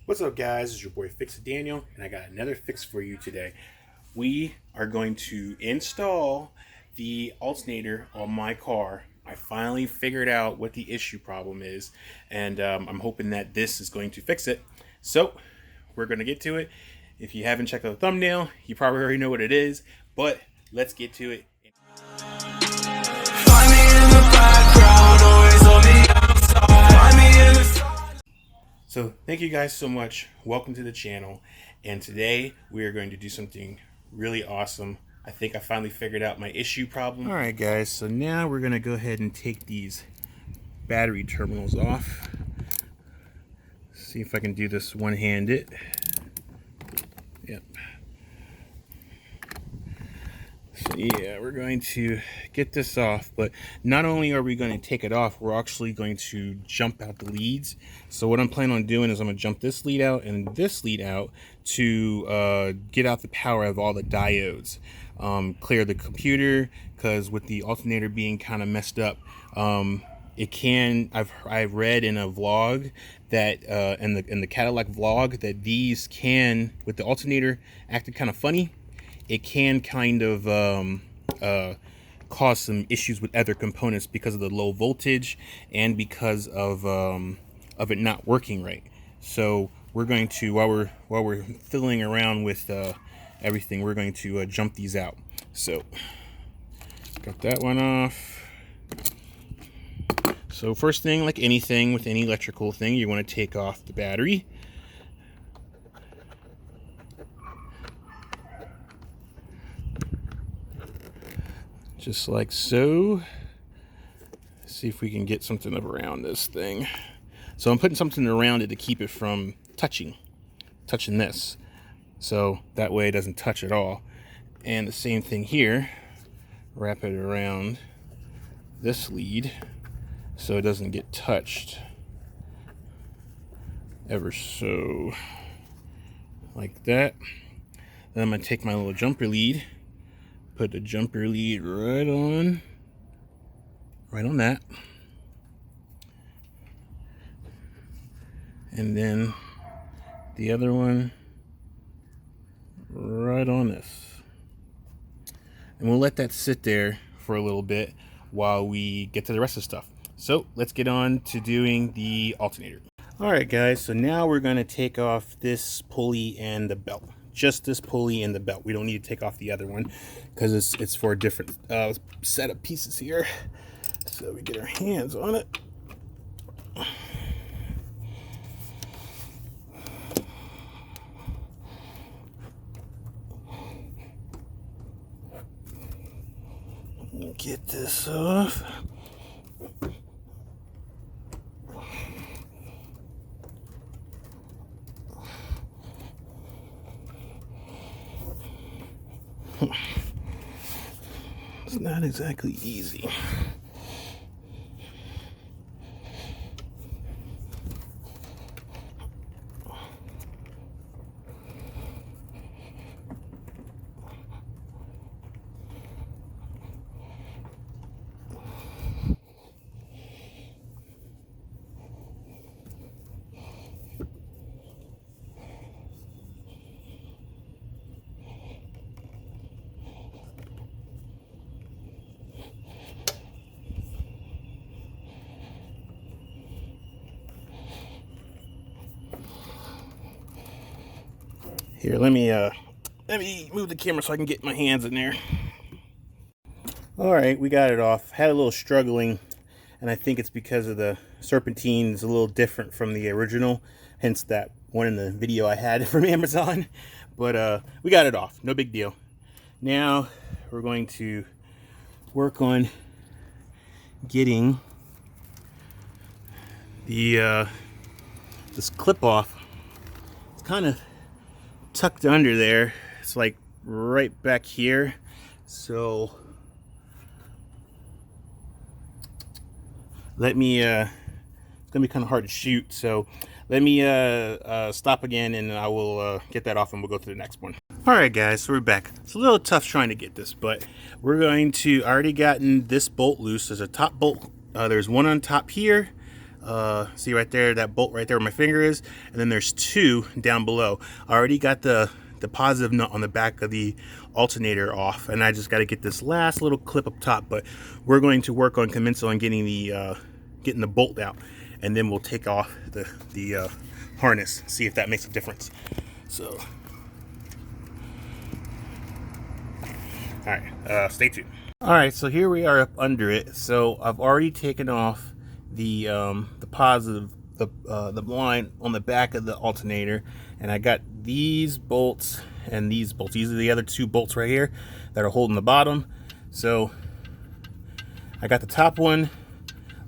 What's up, guys? It's your boy Fix It Daniel, and I got another fix for you today. We are going to install the alternator on my car. I finally figured out what the issue problem is, and I'm hoping that this is going to fix it. So we're going to get to it. If you haven't checked out the thumbnail, you probably already know what it is, but let's get to it. Find me in the background, always on the outside. Find me in the... So thank you guys so much. Welcome to the channel. And today we are going to do something really awesome. I think I finally figured out my issue problem. All right, guys. So now we're going to go ahead and take these battery terminals off. See if I can do this one-handed. Yep. So yeah, we're going to get this off, but not only are we going to take it off, we're actually going to jump out the leads. So what I'm planning on doing is I'm going to jump this lead out and this lead out to get out the power of all the diodes. Clear the computer, because with the alternator being kind of messed up, it can, I've read in a vlog that in the Cadillac vlog that these can, with the alternator acting kind of funny, it can kind of cause some issues with other components because of the low voltage and because of it not working right. So we're going to, while we're fiddling around with everything, we're going to jump these out. So got that one off. So first thing, like anything with any electrical thing, you want to take off the battery. Just like so. See if we can get something up around this thing. So I'm putting something around it to keep it from touching this. So that way it doesn't touch at all. And the same thing here. Wrap it around this lead so it doesn't get touched. Ever so. Like that. Then I'm going to take my little jumper lead. Put the jumper lead right on that. And then the other one right on this. And we'll let that sit there for a little bit while we get to the rest of the stuff. So let's get on to doing the alternator. All right, guys, so now we're going to take off this pulley and the belt. Just this pulley and the belt. We don't need to take off the other one because it's for a different set of pieces here. So we get our hands on it. Get this off. It's not exactly easy. Here, let me move the camera so I can get my hands in there. All right, we got it off. Had a little struggling, and I think it's because of the serpentine is a little different from the original, hence that one in the video I had from Amazon. But we got it off, no big deal. Now we're going to work on getting the this clip off. It's kind of tucked under there. It's like right back here, so let me it's gonna be kind of hard to shoot, so let me stop again and I will get that off and we'll go to the next one. All right, guys, so we're back. It's a little tough trying to get this, but we're going to, I already gotten this bolt loose. There's a top bolt, there's one on top here, See right there, that bolt right there where my finger is, and then there's 2 down below. I already got the positive nut on the back of the alternator off, and I just got to get this last little clip up top. But we're going to work on commensal on getting the bolt out, and then we'll take off the harness, see if that makes a difference. So, all right, stay tuned. All right, so here we are up under it. So I've already taken off the positive, the line on the back of the alternator, and I got these bolts and these bolts. These are the other 2 bolts right here that are holding the bottom. So I got the top one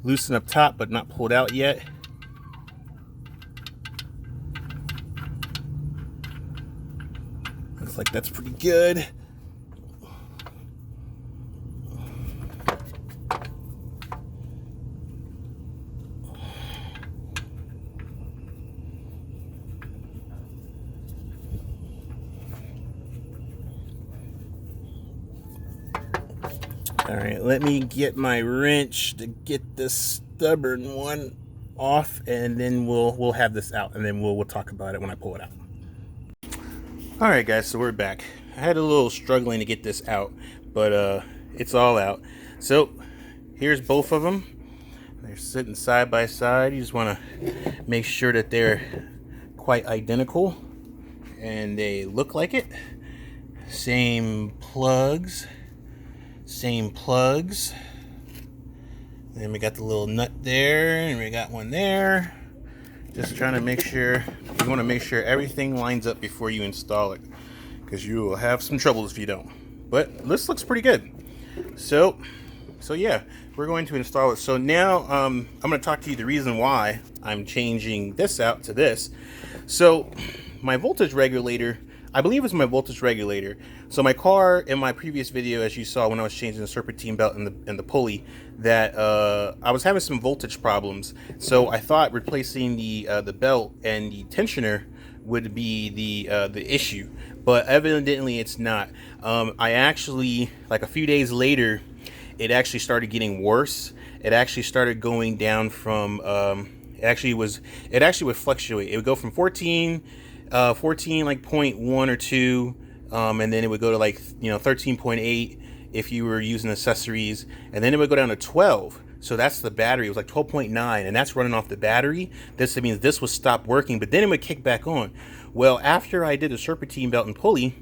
loosened up top but not pulled out yet. Looks like that's pretty good. All right, let me get my wrench to get this stubborn one off, and then we'll have this out, and then we'll talk about it when I pull it out. All right, guys, so we're back. I had a little struggling to get this out, but it's all out. So here's both of them. They're sitting side by side. You just want to make sure that they're quite identical, and they look like it. Same plugs. Then we got the little nut there, and we got one there. Just trying to make sure, you want to make sure everything lines up before you install it, because you will have some troubles if you don't. But this looks pretty good. So yeah, we're going to install it. So now I'm going to talk to you the reason why I'm changing this out to this. So my voltage regulator, I believe it's my voltage regulator. So my car, in my previous video, as you saw when I was changing the serpentine belt and the pulley, that I was having some voltage problems. So I thought replacing the belt and the tensioner would be the issue, but evidently it's not. I actually, like a few days later, it actually started getting worse. It actually started going down from it actually would fluctuate. It would go from 14 like 0.1 or 2, and then it would go to like 13.8 if you were using accessories, and then it would go down to 12. So that's the battery. It was like 12.9, and that's running off the battery. This means this would stop working, but then it would kick back on. Well, after I did the serpentine belt and pulley,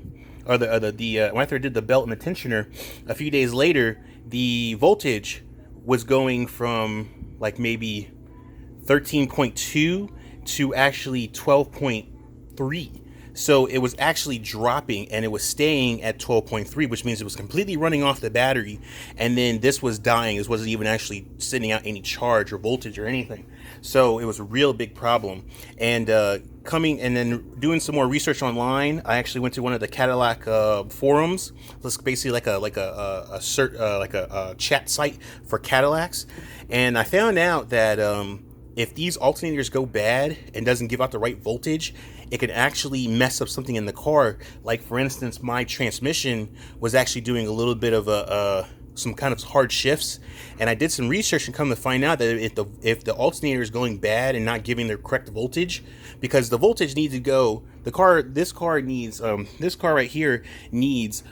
or after I did the belt and the tensioner, a few days later, the voltage was going from like maybe 13.2 to actually 12.3. So it was actually dropping, and it was staying at 12.3, which means it was completely running off the battery. And then this was dying. This wasn't even actually sending out any charge or voltage or anything. So it was a real big problem. And then doing some more research online, I actually went to one of the Cadillac forums. It's basically like a chat site for Cadillacs. And I found out that if these alternators go bad and doesn't give out the right voltage, it could actually mess up something in the car. Like, for instance, my transmission was actually doing a little bit of some kind of hard shifts, and I did some research and come to find out that if the alternator is going bad and not giving the correct voltage, because the voltage needs to go, this car right here needs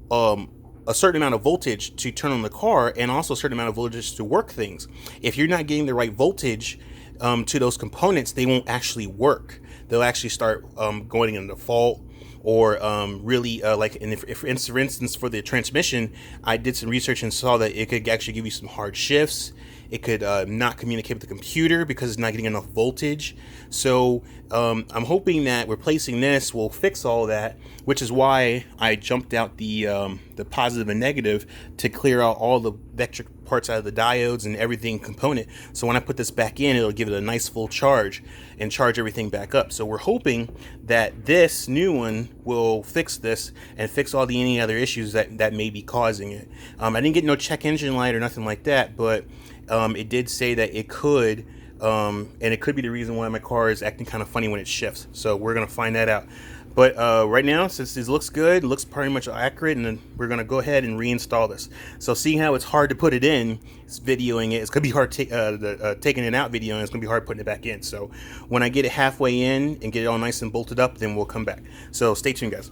a certain amount of voltage to turn on the car, and also a certain amount of voltage to work things. If you're not getting the right voltage to those components, they won't actually work. They'll actually start going into fault, or really like for instance, for the transmission, I did some research and saw that it could actually give you some hard shifts. It could not communicate with the computer because it's not getting enough voltage. So I'm hoping that replacing this will fix all that, which is why I jumped out the positive and negative to clear out all the electric parts out of the diodes and everything component. So when I put this back in, it'll give it a nice full charge and charge everything back up. So we're hoping that this new one will fix this and fix all any other issues that may be causing it. I didn't get no check engine light or nothing like that, but it did say that it could and it could be the reason why my car is acting kind of funny when it shifts. So we're gonna find that out. But right now, since this looks good, looks pretty much accurate, and then we're gonna go ahead and reinstall this. So seeing how it's hard to put it in, it's videoing it. It's gonna be hard taking it out videoing. It's gonna be hard putting it back in. So when I get it halfway in and get it all nice and bolted up, then we'll come back. So stay tuned, guys.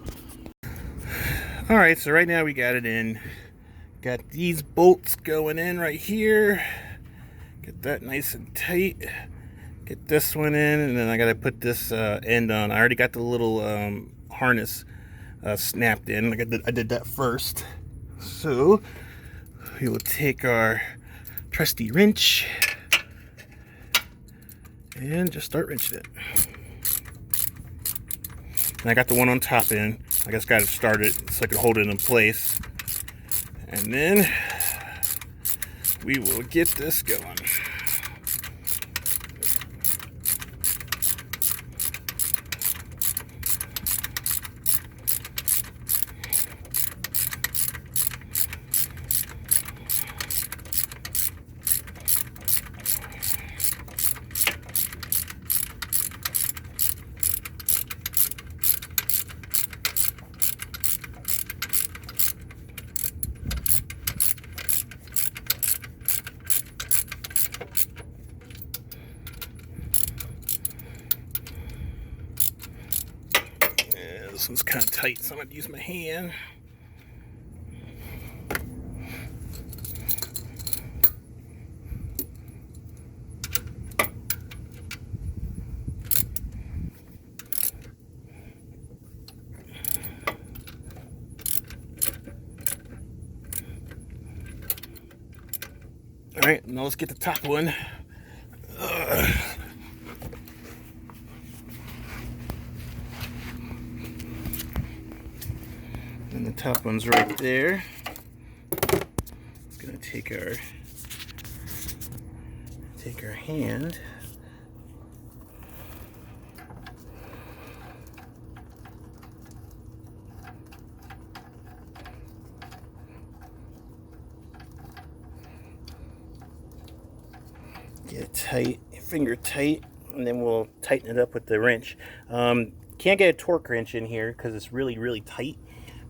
All right, so right now we got it in. Got these bolts going in right here. Get that nice and tight. Get this one in, and then I gotta put this end on. I already got the little harness snapped in. Like I did that first. So we will take our trusty wrench and just start wrenching it. And I got the one on top in. I just got to start it so I can hold it in place. And then we will get this going. This one's kind of tight, so I'm going to use my hand. All right, now let's get the top one. And the top one's right there. It's gonna take our hand. Get it tight, finger tight, and then we'll tighten it up with the wrench. Can't get a torque wrench in here because it's really, really tight.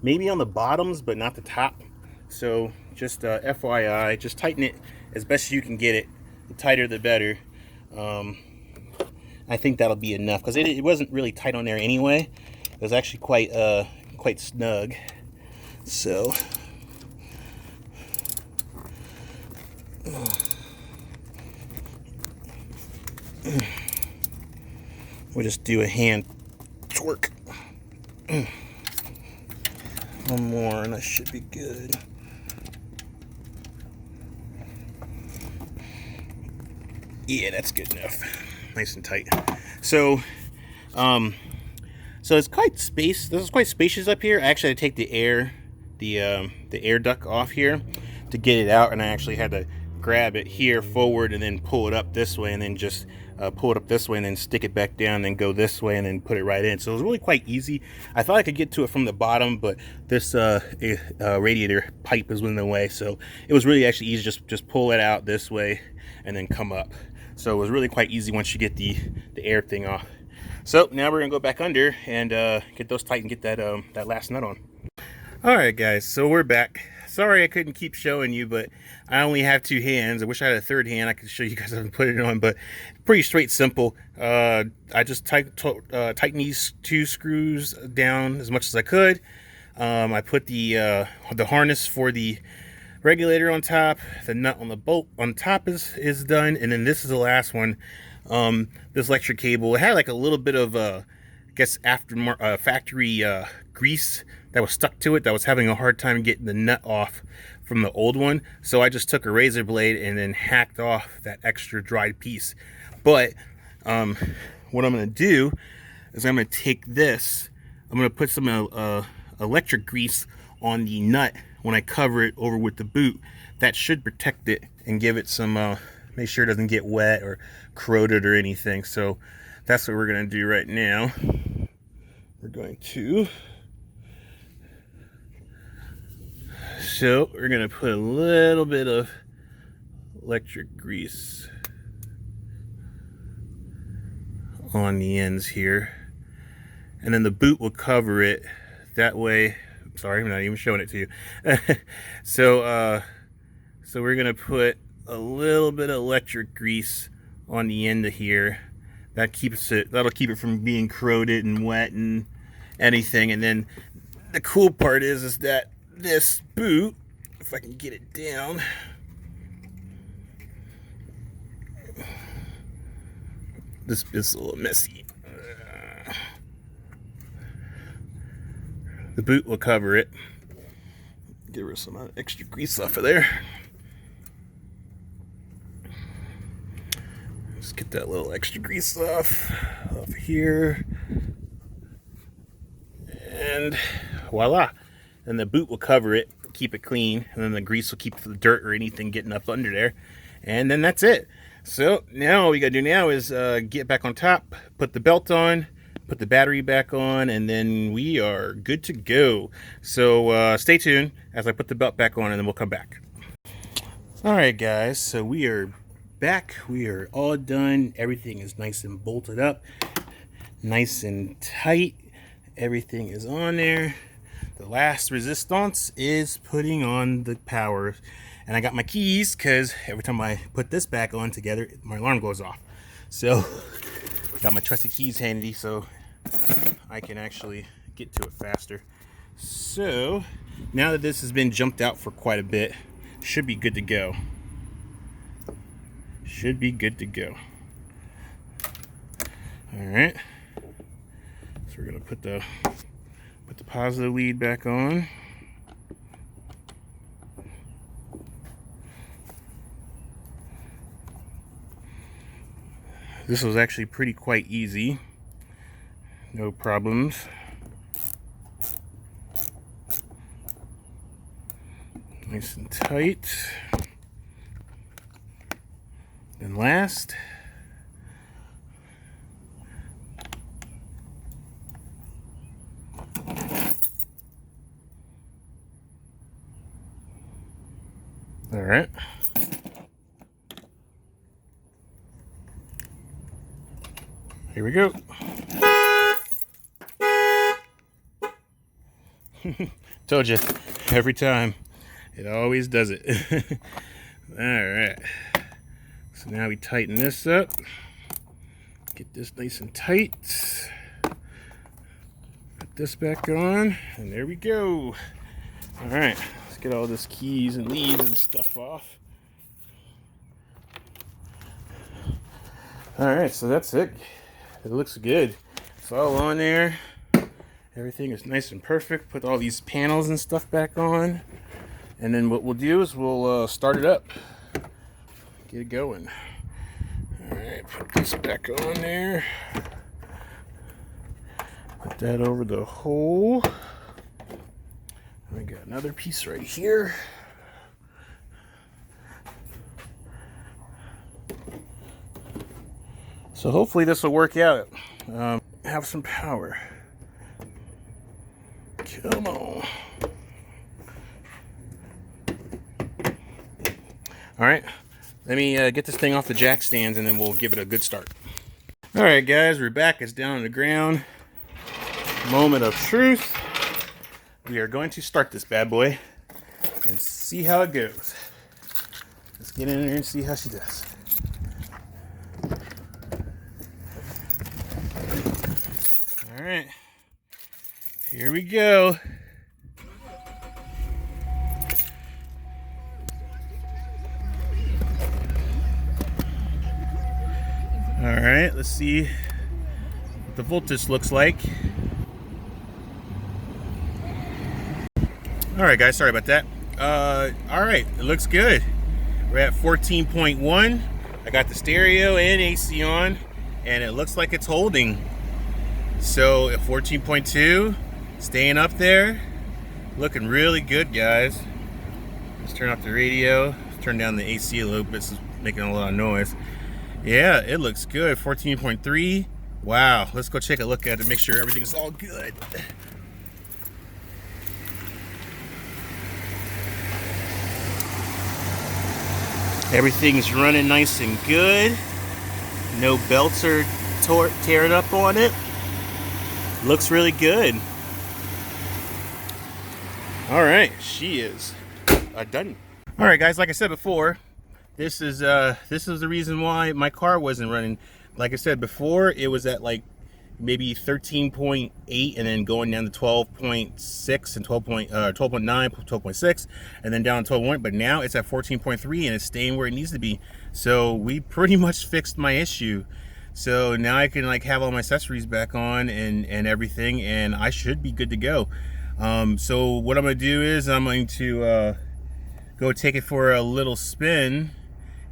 Maybe on the bottoms, but not the top. So just FYI, just tighten it as best as you can get it. The tighter, the better. I think that'll be enough because it wasn't really tight on there anyway. It was actually quite snug. So we'll just do a hand torque. One more and that should be good. Yeah, that's good enough. Nice and tight. So so it's quite space. This is quite spacious up here. I actually had to take the air duct off here to get it out, and I actually had to grab it here forward and then pull it up this way, and then just pull it up this way and then stick it back down, then go this way and then put it right in. So it was really quite easy. I thought I could get to it from the bottom, but this radiator pipe is in the way, so it was really actually easy. Just pull it out this way and then come up. So it was really quite easy once you get the air thing off. So now we're gonna go back under and get those tight and get that last nut on. All right, guys, so we're back. Sorry I couldn't keep showing you, but I only have two hands. I wish I had a third hand. I could show you guys how to put it on, but pretty straight, simple. I just tightened these two screws down as much as I could. I put the harness for the regulator on top. The nut on the bolt on top is done, and then this is the last one. This electric cable, it had like a little bit of I guess after factory grease that was stuck to it, that was having a hard time getting the nut off from the old one. So I just took a razor blade and then hacked off that extra dried piece. But what I'm going to do is I'm going to take this, I'm going to put some electric grease on the nut when I cover it over with the boot. That should protect it and give it some make sure it doesn't get wet or corroded or anything. So that's what we're going to do right now. We're going to put a little bit of electric grease on the ends here, and then the boot will cover it. That way, sorry, I'm not even showing it to you. So we're gonna put a little bit of electric grease on the end of here. That'll keep it from being corroded and wet and anything. And then the cool part is that this boot, if I can get it down, this is a little messy. The boot will cover it. Get rid of some extra grease off of there. Just get that little extra grease off here. And voila. And the boot will cover it, keep it clean, and then the grease will keep the dirt or anything getting up under there. And then that's it. So now all we gotta do now is get back on top, put the belt on, put the battery back on, and then we are good to go. So stay tuned as I put the belt back on, and then we'll come back. All right, guys, so we are back. We are all done. Everything is nice and bolted up, nice and tight. Everything is on there. The last resistance is putting on the power. And I got my keys because every time I put this back on together, my alarm goes off. So got my trusty keys handy so I can actually get to it faster. So now that this has been jumped out for quite a bit, should be good to go. Should be good to go. All right. So we're gonna put the positive lead back on. This was actually quite easy. No problems. Nice and tight. And last, all right. Here we go. Told you, every time. It always does it. All right. So now we tighten this up. Get this nice and tight. Put this back on, and there we go. All right, let's get all this keys and leads and stuff off. All right, so that's it. It looks good. It's all on there. Everything is nice and perfect. Put all these panels and stuff back on. And then what we'll do is we'll start it up. Get it going. All right, put this back on there. Put that over the hole. We got another piece right here. So hopefully this will work out. Have some power. Come on. All right, let me get this thing off the jack stands and then we'll give it a good start. All right, guys, we're back. It's down on the ground. Moment of truth. We are going to start this bad boy and see how it goes. Let's get in there and see how she does. All right, here we go. All right, let's see what the voltage looks like. All right, guys, sorry about that. All right, it looks good. We're at 14.1. I got the stereo and AC on, and it looks like it's holding. So at 14.2, staying up there, looking really good, guys. Let's turn off the radio, turn down the AC a little bit, it's making a lot of noise. Yeah, it looks good. 14.3. Wow, let's go take a look at it, make sure everything's all good. Everything's running nice and good. No belts are tear it up on it. Looks really good. All right, she is done. All right, guys, like I said before, this is the reason why my car wasn't running. Like I said before, it was at like maybe 13.8 and then going down to 12.6 and 12.9, 12.6, and then down to 12.1. But now it's at 14.3 and it's staying where it needs to be. So we pretty much fixed my issue. So now I can like have all my accessories back on and everything, and I should be good to go. So what I'm gonna do is I'm going to go take it for a little spin,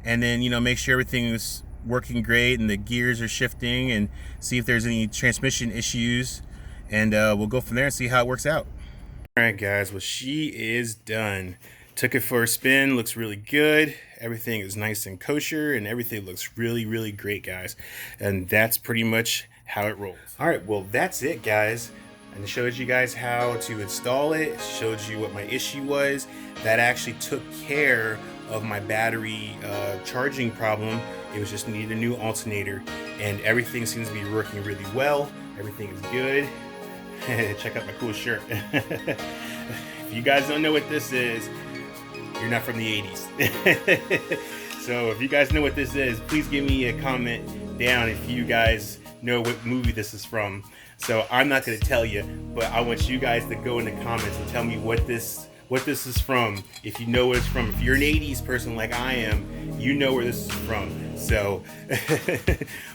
and then, you know, make sure everything is working great and the gears are shifting, and see if there's any transmission issues, and we'll go from there and see how it works out. All right, guys, well, she is done. Took it for a spin. Looks really good. Everything is nice and kosher, and everything looks really, really great, guys. And that's pretty much how it rolls. All right, well, that's it, guys. And showed you guys how to install it. Showed you what my issue was. That actually took care of my battery charging problem. It was just needed a new alternator, and everything seems to be working really well. Everything is good. Check out my cool shirt. If you guys don't know what this is, you're not from the 80s. So if you guys know what this is, please give me a comment down if you guys know what movie this is from. So I'm not going to tell you, but I want you guys to go in the comments and tell me what this is from. If you know what it's from. If you're an 80s person like I am, you know where this is from. So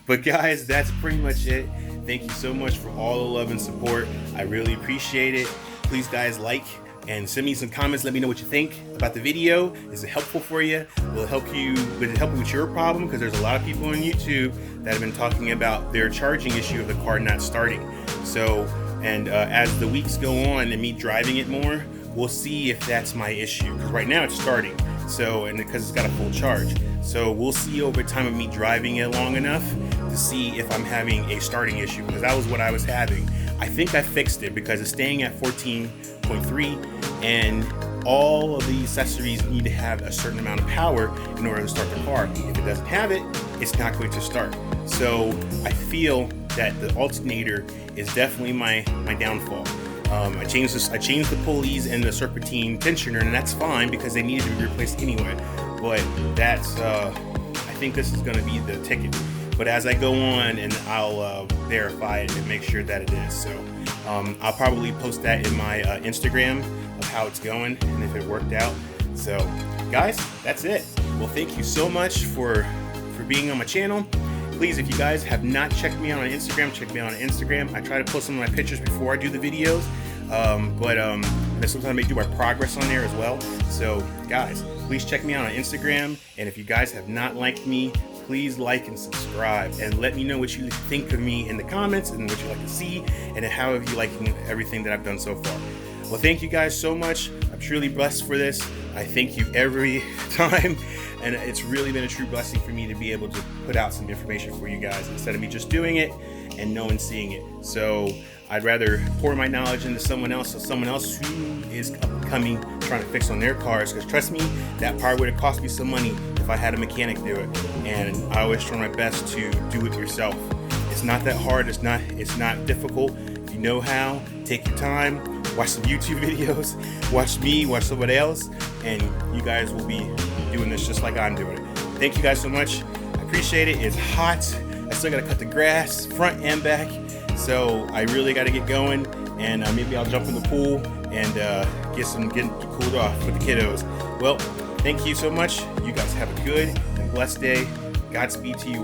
but guys, that's pretty much it. Thank you so much for all the love and support. I really appreciate it. Please, guys, like and send me some comments. Let me know what you think about the video. Is it helpful for you? Will it help you with your problem? Because there's a lot of people on YouTube that have been talking about their charging issue of the car not starting. So, and as the weeks go on and me driving it more, we'll see if that's my issue. Because right now it's starting. So, and because it's got a full charge. So we'll see over time of me driving it long enough to see if I'm having a starting issue, because that was what I was having. I think I fixed it because it's staying at 14.3, and all of the accessories need to have a certain amount of power in order to start the car. If it doesn't have it, it's not going to start. So I feel that the alternator is definitely my downfall. I changed the pulleys and the serpentine tensioner, and that's fine because they needed to be replaced anyway. But that's I think this is going to be the ticket. But as I go on, and I'll verify it and make sure that it is. So I'll probably post that in my Instagram of how it's going and if it worked out. So guys, that's it. Well, thank you so much for being on my channel. Please, if you guys have not checked me out on Instagram, check me out on Instagram. I try to post some of my pictures before I do the videos, but sometimes I may do my progress on there as well. So guys, please check me out on Instagram. And if you guys have not liked me, please like and subscribe, and let me know what you think of me in the comments and what you like to see, and how have you liking everything that I've done so far. Well, thank you guys so much. I'm truly blessed for this. I thank you every time, and it's really been a true blessing for me to be able to put out some information for you guys instead of me just doing it and no one seeing it. So I'd rather pour my knowledge into someone else, so someone else who is upcoming trying to fix on their cars, because trust me, that part would have cost me some money if I had a mechanic do it. And I always try my best to do it yourself. It's not that hard. It's not difficult. If you know how, take your time, watch some YouTube videos, watch me, watch somebody else, and you guys will be doing this just like I'm doing it. Thank you guys so much. I appreciate it. It's hot. I still gotta cut the grass front and back, so I really gotta get going, and maybe I'll jump in the pool and get cooled off with the kiddos. Well, thank you so much. You guys have a good and blessed day. Godspeed to you.